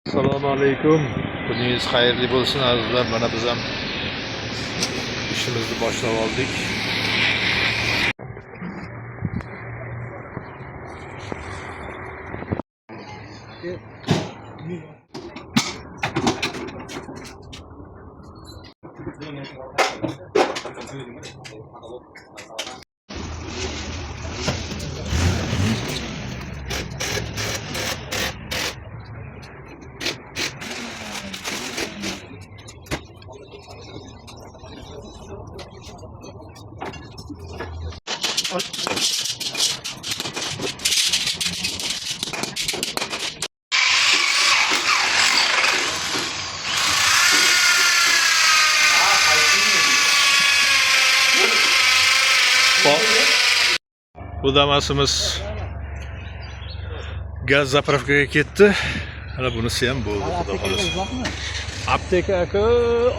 Assalomu alaykum. Kuningiz xayrli bo'lsin azizlar. Mana biz ham ishimizni boshlab oldik. Bu damasimiz gaz zapravkaga ketdi. Mana bunisi ham bo'ldi, xudo xolasa. Apteka aka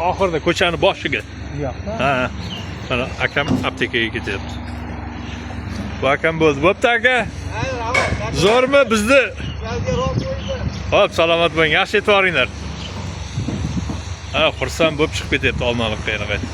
oxirida ko'chani boshiga. Ha. Mana akam aptekaga ketyapti. Bu akam bo'ldi. Bo'pti aka. Zo'rmi bizni? Hop, salomat bo'ling. Yaxshi yetib boringlar. Ha, xursand bo'lib chiqib ketyapti Olmaliqqa yana qaytib.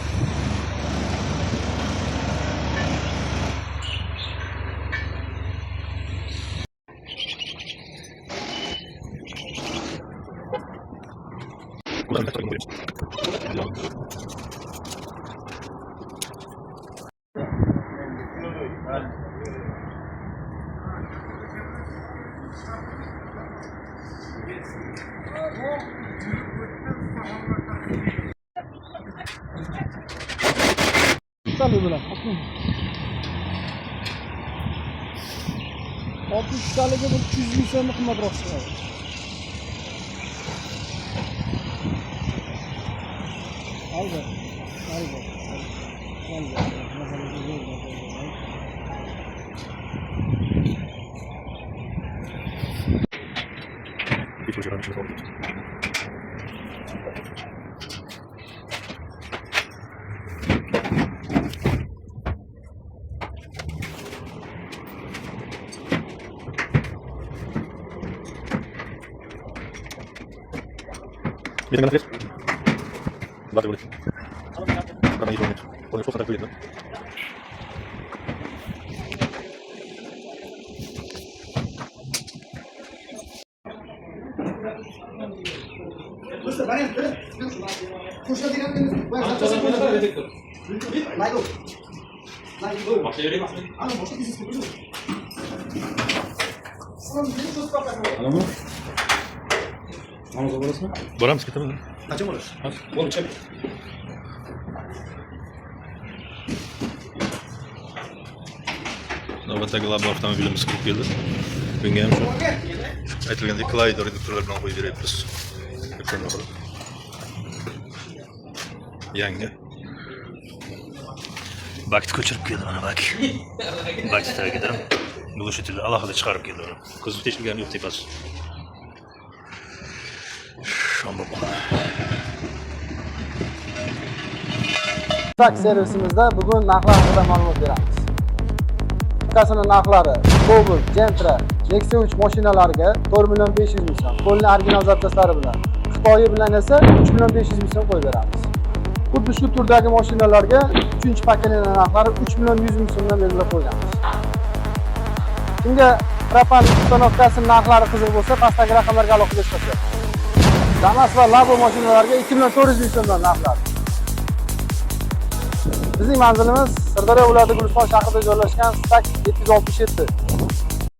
bilan 60 taliga bir 200 ming so'm qimmatroq chiqadi. Bisa nggak, Chris? Boleh. Karena itu, boleh fokus dulu. Boramiz, ketamiz. Qancha bo'ladi? Bo'lib chiq. Navbatdagi lab avtomobilimiz kirib keldi. Bunga ham shu aytilgandek Clyde reduktorlar bilan qo'yib beryapmiz. Yangi bakni ko'chirib keldi mana bak. Bakni tagidan glушитель alohida chiqarib keldi. Kuzov teshilgani yo'q tepasi. Tak servisimizda bugun narxlar haqida ma'lumot beramiz. Markasini narxlari Cobalt, Gentra, Nexia 3 mashinalariga 4.500 ming so'm. Qo'lni original zapchaslari bilan. Xitoyi bilan esa 3.500 ming so'm qo'yib beramiz. Xuddi shu turdagi mashinalarga 3-paketning narxlari 3.100 ming so'mdan belgilab qo'yganmiz. Kimga propan uстановkasi narxlari qiziq bo'lsa, pastdagi raqamlarga aloqa qilishsa. Damas va Labo mashinalariga 2.400 ming so'mdan narxlar. Bizning manzilimiz Sirdaryo viloyati Guliston shahrida joylashgan Stak 767.